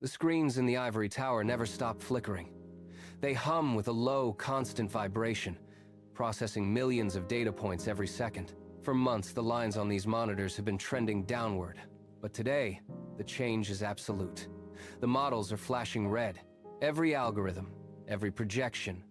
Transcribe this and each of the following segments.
The screens in the ivory tower never stop flickering. They hum with a low, constant vibration, processing millions of data points every second. For months, the lines on these monitors have been trending downward. But today, the change is absolute. The models are flashing red. Every algorithm, every projection,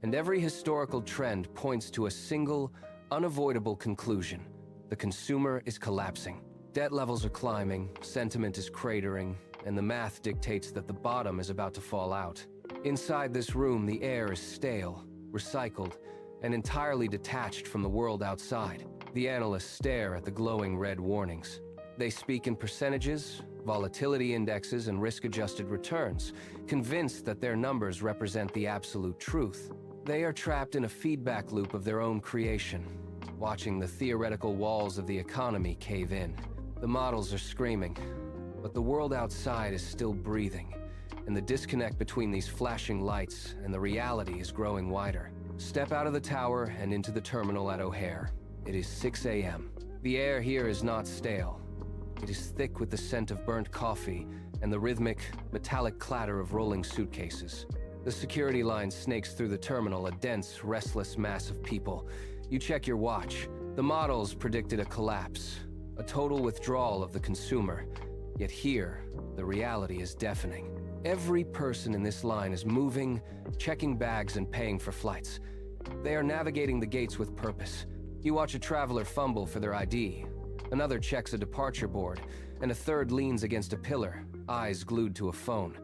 and every historical trend points to a single, unavoidable conclusion. The consumer is collapsing. Debt levels are climbing, sentiment is cratering, and the math dictates that the bottom is about to fall out. Inside this room, the air is stale, recycled, and entirely detached from the world outside. The analysts stare at the glowing red warnings. They speak in percentages, volatility indexes, and risk-adjusted returns, convinced that their numbers represent the absolute truth. They are trapped in a feedback loop of their own creation, watching the theoretical walls of the economy cave in. The models are screaming, but the world outside is still breathing, and the disconnect between these flashing lights and the reality is growing wider. Step out of the tower and into the terminal at O'Hare. It is 6 a.m. The air here is not stale. It is thick with the scent of burnt coffee and the rhythmic, metallic clatter of rolling suitcases. The security line snakes through the terminal, a dense, restless mass of people. You check your watch. The models predicted a collapse, a total withdrawal of the consumer. Yet here, the reality is deafening. Every person in this line is moving, checking bags, and paying for flights. They are navigating the gates with purpose. You watch a traveler fumble for their ID. Another checks a departure board, and a third leans against a pillar, eyes glued to a phone.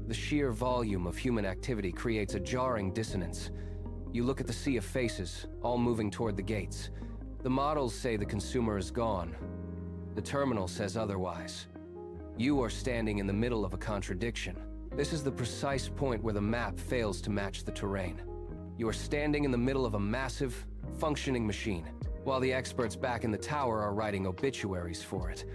The sheer volume of human activity creates a jarring dissonance. You look at the sea of faces, all moving toward the gates. The models say the consumer is gone. The terminal says otherwise. You are standing in the middle of a contradiction. This is the precise point where the map fails to match the terrain. You are standing in the middle of a massive, functioning machine, while the experts back in the tower are writing obituaries for it.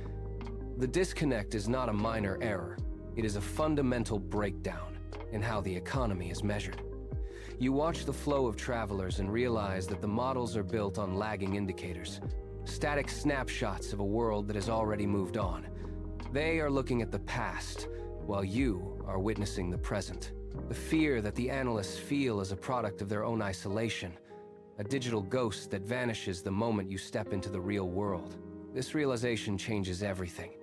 The disconnect is not a minor error. It is a fundamental breakdown in how the economy is measured. You watch the flow of travelers and realize that the models are built on lagging indicators, static snapshots of a world that has already moved on. They are looking at the past, while you are witnessing the present. The fear that the analysts feel is a product of their own isolation, a digital ghost that vanishes the moment you step into the real world. This realization changes everything.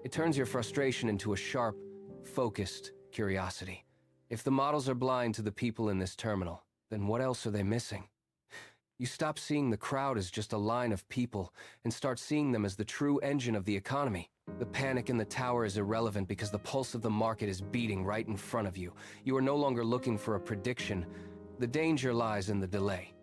It turns your frustration into a sharp, focused curiosity. If the models are blind to the people in this terminal, then what else are they missing? You stop seeing the crowd as just a line of people and start seeing them as the true engine of the economy. The panic in the tower is irrelevant because the pulse of the market is beating right in front of you. You are no longer looking for a prediction. The danger lies in the delay.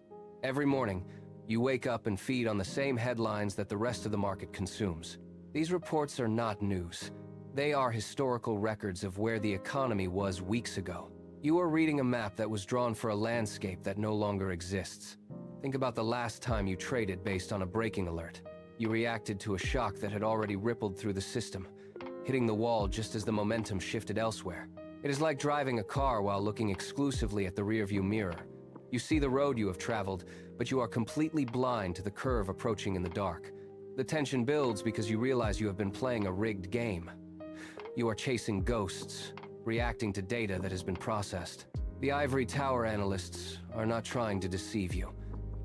Every morning, you wake up and feed on the same headlines that the rest of the market consumes. These reports are not news. They are historical records of where the economy was weeks ago. You are reading a map that was drawn for a landscape that no longer exists. Think about the last time you traded based on a breaking alert. You reacted to a shock that had already rippled through the system, hitting the wall just as the momentum shifted elsewhere. It is like driving a car while looking exclusively at the rearview mirror. You see the road you have traveled, but you are completely blind to the curve approaching in the dark. The tension builds because you realize you have been playing a rigged game. You are chasing ghosts, reacting to data that has been processed. The ivory tower analysts are not trying to deceive you.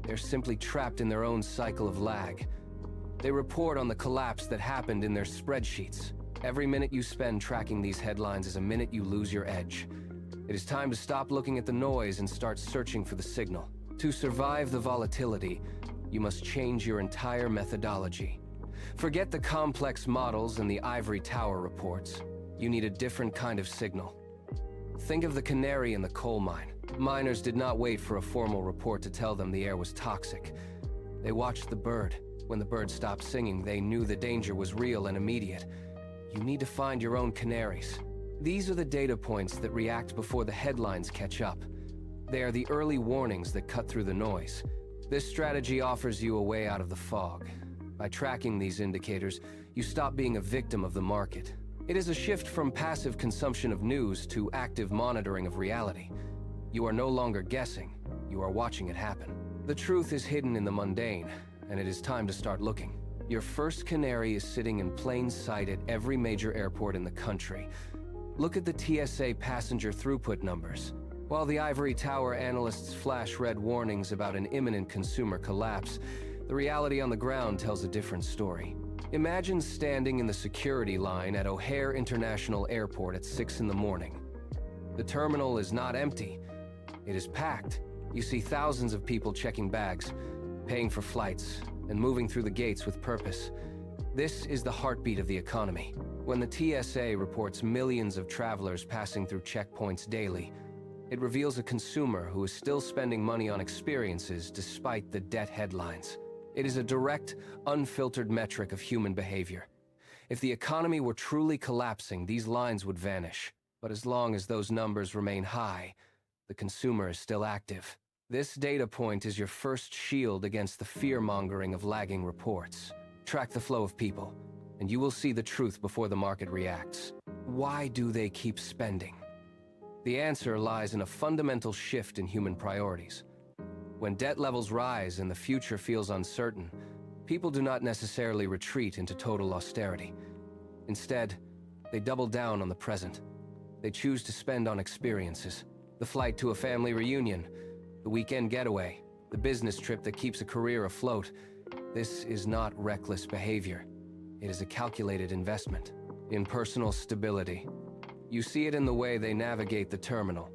They're simply trapped in their own cycle of lag. They report on the collapse that happened in their spreadsheets. Every minute you spend tracking these headlines is a minute you lose your edge. It is time to stop looking at the noise and start searching for the signal. To survive the volatility, you must change your entire methodology. Forget the complex models and the ivory tower reports. You need a different kind of signal. Think of the canary in the coal mine. Miners did not wait for a formal report to tell them the air was toxic. They watched the bird. When the bird stopped singing, they knew the danger was real and immediate. You need to find your own canaries. These are the data points that react before the headlines catch up. They are the early warnings that cut through the noise. This strategy offers you a way out of the fog. By tracking these indicators, you stop being a victim of the market. It is a shift from passive consumption of news to active monitoring of reality. You are no longer guessing, you are watching it happen. The truth is hidden in the mundane, and it is time to start looking. Your first canary is sitting in plain sight at every major airport in the country. Look at the TSA passenger throughput numbers. While the ivory tower analysts flash red warnings about an imminent consumer collapse, the reality on the ground tells a different story. Imagine standing in the security line at O'Hare International Airport at 6 in the morning. The terminal is not empty. It is packed. You see thousands of people checking bags, paying for flights, and moving through the gates with purpose. This is the heartbeat of the economy. When the TSA reports millions of travelers passing through checkpoints daily, it reveals a consumer who is still spending money on experiences despite the debt headlines. It is a direct, unfiltered metric of human behavior. If the economy were truly collapsing, these lines would vanish. But as long as those numbers remain high, the consumer is still active. This data point is your first shield against the fear-mongering of lagging reports. Track the flow of people, and you will see the truth before the market reacts. Why do they keep spending? The answer lies in a fundamental shift in human priorities. When debt levels rise and the future feels uncertain, people do not necessarily retreat into total austerity. Instead, they double down on the present. They choose to spend on experiences. The flight to a family reunion, the weekend getaway, the business trip that keeps a career afloat. This is not reckless behavior. It is a calculated investment in personal stability. You see it in the way they navigate the terminal.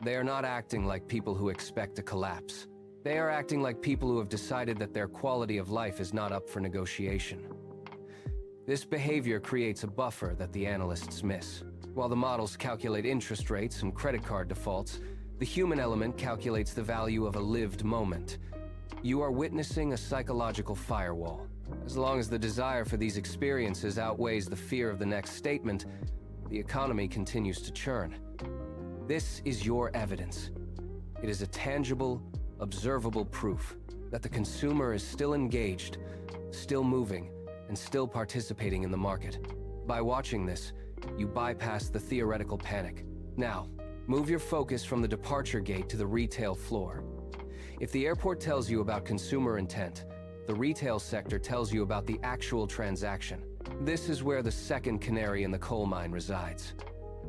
They are not acting like people who expect a collapse. They are acting like people who have decided that their quality of life is not up for negotiation. This behavior creates a buffer that the analysts miss. While the models calculate interest rates and credit card defaults, the human element calculates the value of a lived moment. You are witnessing a psychological firewall. As long as the desire for these experiences outweighs the fear of the next statement, the economy continues to churn. This is your evidence. It is a tangible, observable proof that the consumer is still engaged, still moving, and still participating in the market. By watching this, you bypass the theoretical panic. Now, move your focus from the departure gate to the retail floor. If the airport tells you about consumer intent, the retail sector tells you about the actual transaction. This is where the second canary in the coal mine resides.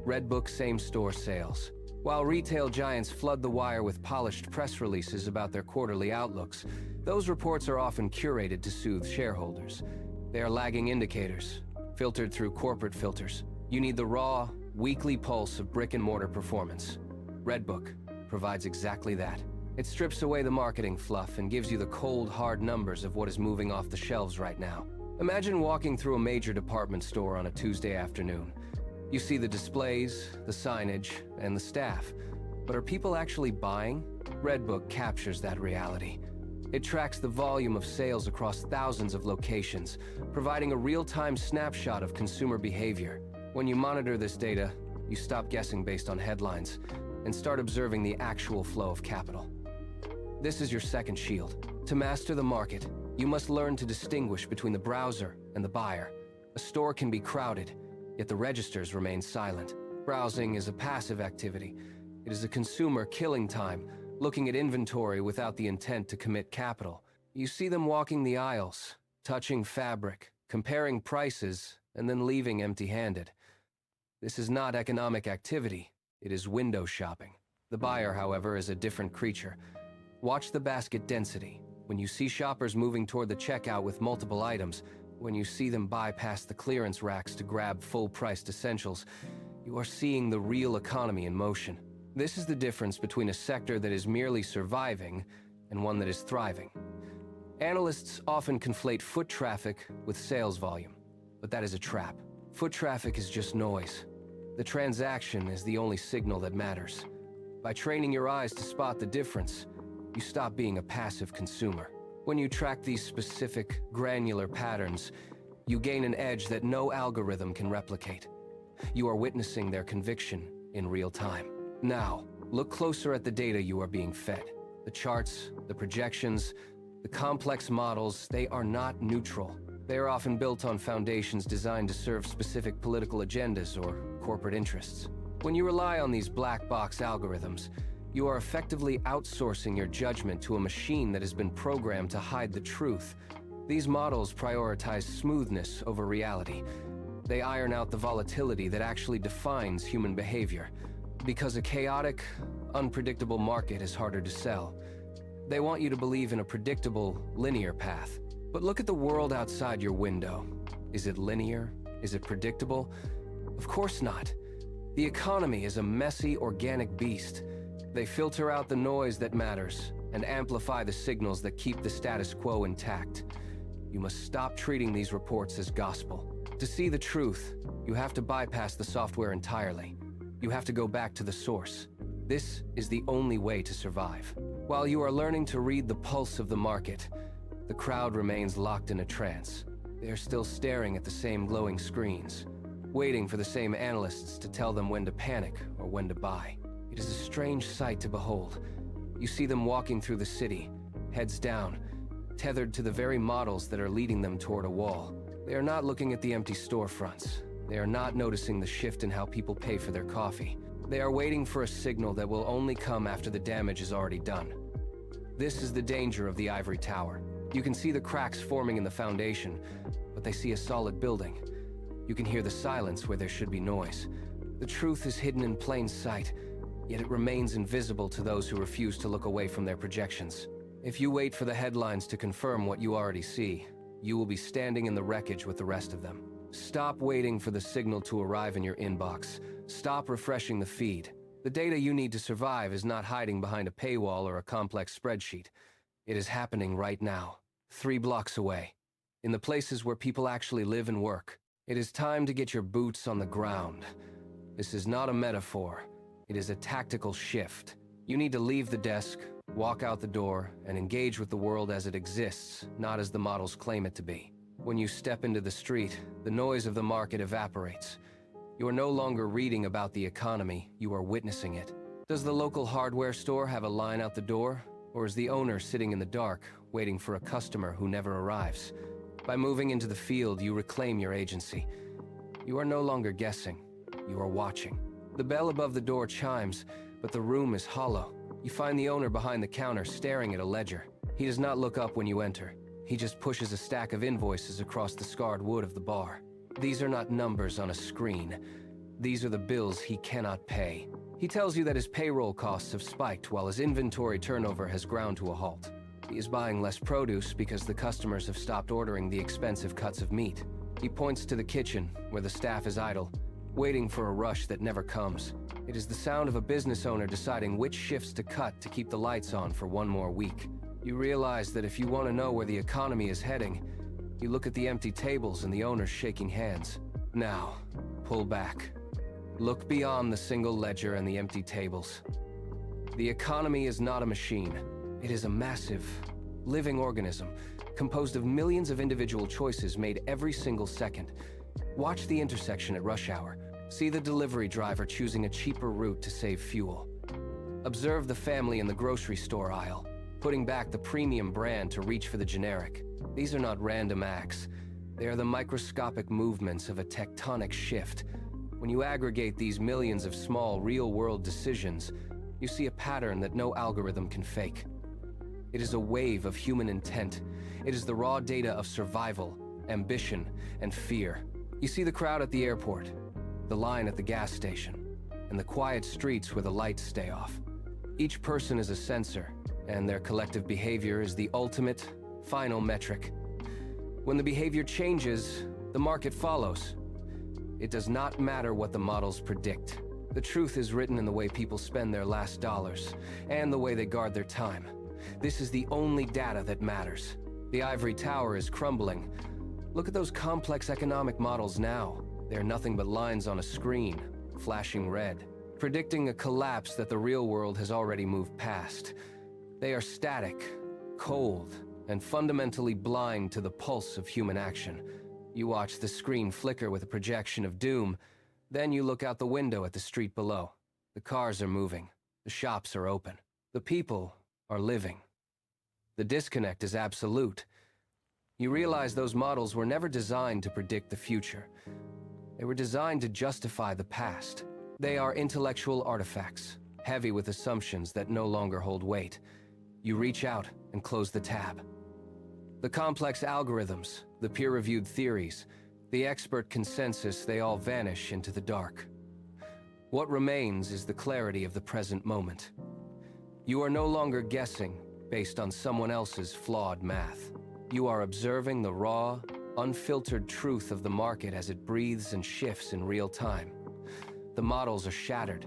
Redbook same-store sales. While retail giants flood the wire with polished press releases about their quarterly outlooks, those reports are often curated to soothe shareholders. They are lagging indicators, filtered through corporate filters. You need the raw, weekly pulse of brick-and-mortar performance. Redbook provides exactly that. It strips away the marketing fluff and gives you the cold, hard numbers of what is moving off the shelves right now. Imagine walking through a major department store on a Tuesday afternoon. You see the displays, the signage, and the staff. But are people actually buying? Redbook captures that reality. It tracks the volume of sales across thousands of locations, providing a real-time snapshot of consumer behavior. When you monitor this data, you stop guessing based on headlines and start observing the actual flow of capital. This is your second shield. To master the market, you must learn to distinguish between the browser and the buyer. A store can be crowded, yet the registers remain silent. Browsing is a passive activity. It is a consumer killing time, looking at inventory without the intent to commit capital. You see them walking the aisles, touching fabric, comparing prices, and then leaving empty-handed. This is not economic activity, it is window shopping. The buyer, however, is a different creature. Watch the basket density. When you see shoppers moving toward the checkout with multiple items, when you see them bypass the clearance racks to grab full-priced essentials, you are seeing the real economy in motion. This is the difference between a sector that is merely surviving and one that is thriving. Analysts often conflate foot traffic with sales volume, but that is a trap. Foot traffic is just noise. The transaction is the only signal that matters. By training your eyes to spot the difference, you stop being a passive consumer. When you track these specific, granular patterns, you gain an edge that no algorithm can replicate. You are witnessing their conviction in real time. Now, look closer at the data you are being fed. The charts, the projections, the complex models, they are not neutral. They are often built on foundations designed to serve specific political agendas or corporate interests. When you rely on these black box algorithms, you are effectively outsourcing your judgment to a machine that has been programmed to hide the truth. These models prioritize smoothness over reality. They iron out the volatility that actually defines human behavior. Because a chaotic, unpredictable market is harder to sell. They want you to believe in a predictable, linear path. But look at the world outside your window. Is it linear? Is it predictable? Of course not. The economy is a messy, organic beast. They filter out the noise that matters and amplify the signals that keep the status quo intact. You must stop treating these reports as gospel. To see the truth, you have to bypass the software entirely. You have to go back to the source. This is the only way to survive. While you are learning to read the pulse of the market, the crowd remains locked in a trance. They are still staring at the same glowing screens, waiting for the same analysts to tell them when to panic or when to buy. It is a strange sight to behold. You see them walking through the city, heads down, tethered to the very models that are leading them toward a wall. They are not looking at the empty storefronts. They are not noticing the shift in how people pay for their coffee. They are waiting for a signal that will only come after the damage is already done. This is the danger of the ivory tower. You can see the cracks forming in the foundation, but they see a solid building. You can hear the silence where there should be noise. The truth is hidden in plain sight, yet it remains invisible to those who refuse to look away from their projections. If you wait for the headlines to confirm what you already see, you will be standing in the wreckage with the rest of them. Stop waiting for the signal to arrive in your inbox. Stop refreshing the feed. The data you need to survive is not hiding behind a paywall or a complex spreadsheet. It is happening right now, 3 blocks away, in the places where people actually live and work. It is time to get your boots on the ground. This is not a metaphor. It is a tactical shift. You need to leave the desk, walk out the door, and engage with the world as it exists, not as the models claim it to be. When you step into the street, the noise of the market evaporates. You are no longer reading about the economy, you are witnessing it. Does the local hardware store have a line out the door? Or is the owner sitting in the dark, waiting for a customer who never arrives? By moving into the field, you reclaim your agency. You are no longer guessing, you are watching. The bell above the door chimes, but the room is hollow. You find the owner behind the counter staring at a ledger. He does not look up when you enter. He just pushes a stack of invoices across the scarred wood of the bar. These are not numbers on a screen. These are the bills he cannot pay. He tells you that his payroll costs have spiked while his inventory turnover has ground to a halt. He is buying less produce because the customers have stopped ordering the expensive cuts of meat. He points to the kitchen, where the staff is idle, waiting for a rush that never comes. It is the sound of a business owner deciding which shifts to cut to keep the lights on for one more week. You realize that if you want to know where the economy is heading, you look at the empty tables and the owners shaking hands. Now, pull back. Look beyond the single ledger and the empty tables. The economy is not a machine. It is a massive, living organism, composed of millions of individual choices made every single second. Watch the intersection at rush hour. See the delivery driver choosing a cheaper route to save fuel. Observe the family in the grocery store aisle, putting back the premium brand to reach for the generic. These are not random acts. They are the microscopic movements of a tectonic shift. When you aggregate these millions of small, real-world decisions, you see a pattern that no algorithm can fake. It is a wave of human intent. It is the raw data of survival, ambition, and fear. You see the crowd at the airport, the line at the gas station, and the quiet streets where the lights stay off. Each person is a sensor, and their collective behavior is the ultimate, final metric. When the behavior changes, the market follows. It does not matter what the models predict. The truth is written in the way people spend their last dollars, and the way they guard their time. This is the only data that matters. The ivory tower is crumbling. Look at those complex economic models now. They are nothing but lines on a screen, flashing red, predicting a collapse that the real world has already moved past. They are static, cold, and fundamentally blind to the pulse of human action. You watch the screen flicker with a projection of doom, then you look out the window at the street below. The cars are moving, the shops are open, the people are living. The disconnect is absolute. You realize those models were never designed to predict the future. They were designed to justify the past. They are intellectual artifacts, heavy with assumptions that no longer hold weight. You reach out and close the tab. The complex algorithms, the peer-reviewed theories, The expert consensus, they all vanish into the dark. What remains is the clarity of the present moment. You are no longer guessing based on someone else's flawed math. You are observing the raw, unfiltered truth of the market as it breathes and shifts in real time. The models are shattered.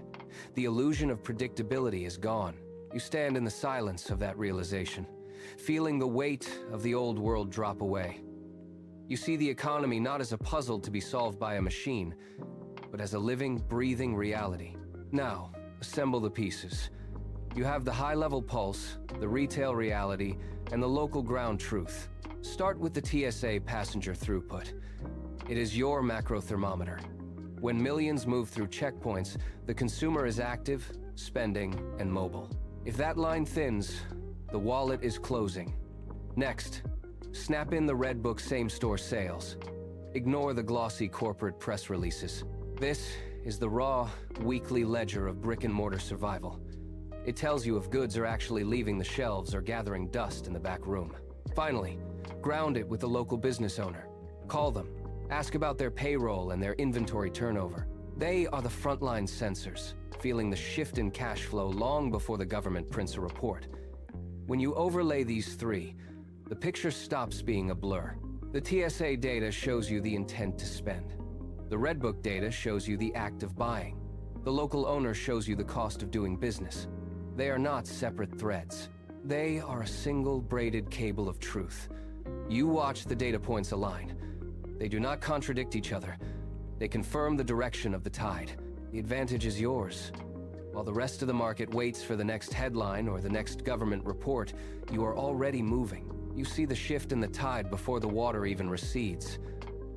The illusion of predictability is gone. You stand in the silence of that realization, feeling the weight of the old world drop away. You see the economy not as a puzzle to be solved by a machine, but as a living, breathing reality. Now, assemble the pieces. You have the high-level pulse, the retail reality, and the local ground truth. Start with the TSA passenger throughput. It is your macro thermometer. When millions move through checkpoints, the consumer is active, spending, and mobile. If that line thins, the wallet is closing. Next, snap in the Red Book same-store sales. Ignore the glossy corporate press releases. This is the raw, weekly ledger of brick-and-mortar survival. It tells you if goods are actually leaving the shelves or gathering dust in the back room. Finally, ground it with the local business owner. Call them. Ask about their payroll and their inventory turnover. They are the frontline sensors, feeling the shift in cash flow long before the government prints a report. When you overlay these three, the picture stops being a blur. The TSA data shows you the intent to spend. The Red Book data shows you the act of buying. The local owner shows you the cost of doing business. They are not separate threads. They are a single braided cable of truth. You watch the data points align. They do not contradict each other. They confirm the direction of the tide. The advantage is yours. While the rest of the market waits for the next headline or the next government report, you are already moving. You see the shift in the tide before the water even recedes.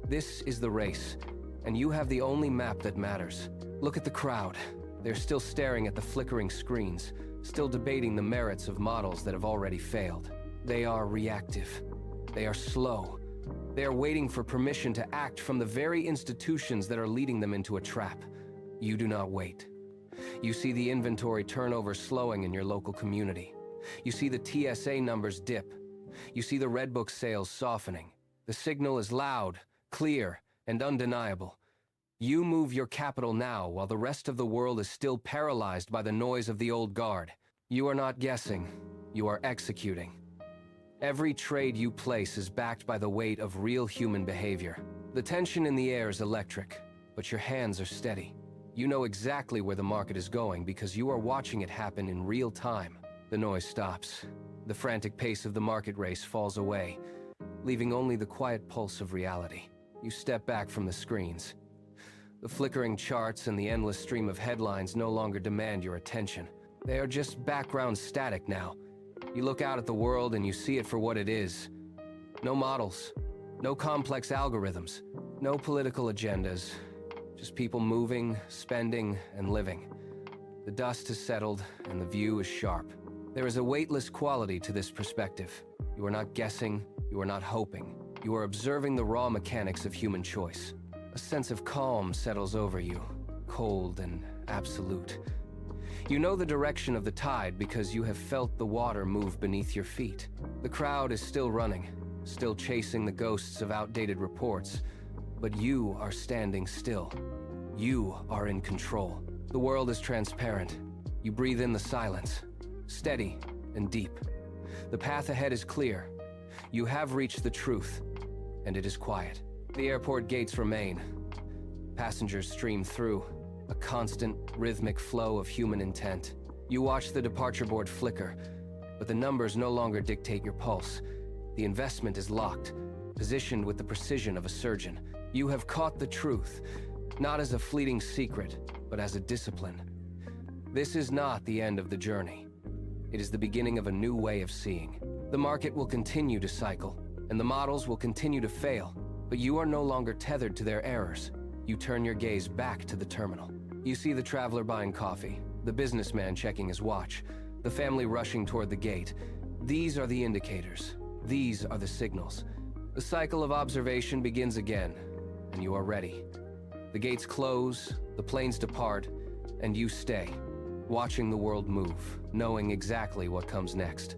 This is the race, and you have the only map that matters. Look at the crowd. They're still staring at the flickering screens, still debating the merits of models that have already failed. They are reactive. They are slow. They are waiting for permission to act from the very institutions that are leading them into a trap. You do not wait. You see the inventory turnover slowing in your local community. You see the TSA numbers dip. You see the Red Book sales softening. The signal is loud, clear, and undeniable. You move your capital now while the rest of the world is still paralyzed by the noise of the old guard. You are not guessing. You are executing. Every trade you place is backed by the weight of real human behavior. The tension in the air is electric, but your hands are steady. You know exactly where the market is going because you are watching it happen in real time. The noise stops. The frantic pace of the market race falls away, leaving only the quiet pulse of reality. You step back from the screens. The flickering charts and the endless stream of headlines no longer demand your attention. They are just background static now. You look out at the world and you see it for what it is. No models, no complex algorithms, no political agendas, just people moving, spending, and living. The dust has settled and the view is sharp. There is a weightless quality to this perspective. You are not guessing, you are not hoping. You are observing the raw mechanics of human choice. A sense of calm settles over you, cold and absolute. You know the direction of the tide because you have felt the water move beneath your feet. The crowd is still running, still chasing the ghosts of outdated reports, but you are standing still. You are in control. The world is transparent. You breathe in the silence, steady and deep. The path ahead is clear. You have reached the truth, and it is quiet. The airport gates remain. Passengers stream through, a constant, rhythmic flow of human intent. You watch the departure board flicker, but the numbers no longer dictate your pulse. The investment is locked, positioned with the precision of a surgeon. You have caught the truth, not as a fleeting secret, but as a discipline. This is not the end of the journey. It is the beginning of a new way of seeing. The market will continue to cycle, and the models will continue to fail, but you are no longer tethered to their errors. You turn your gaze back to the terminal. You see the traveler buying coffee, the businessman checking his watch, the family rushing toward the gate. These are the indicators. These are the signals. The cycle of observation begins again, and you are ready. The gates close, the planes depart, and you stay, watching the world move, knowing exactly what comes next.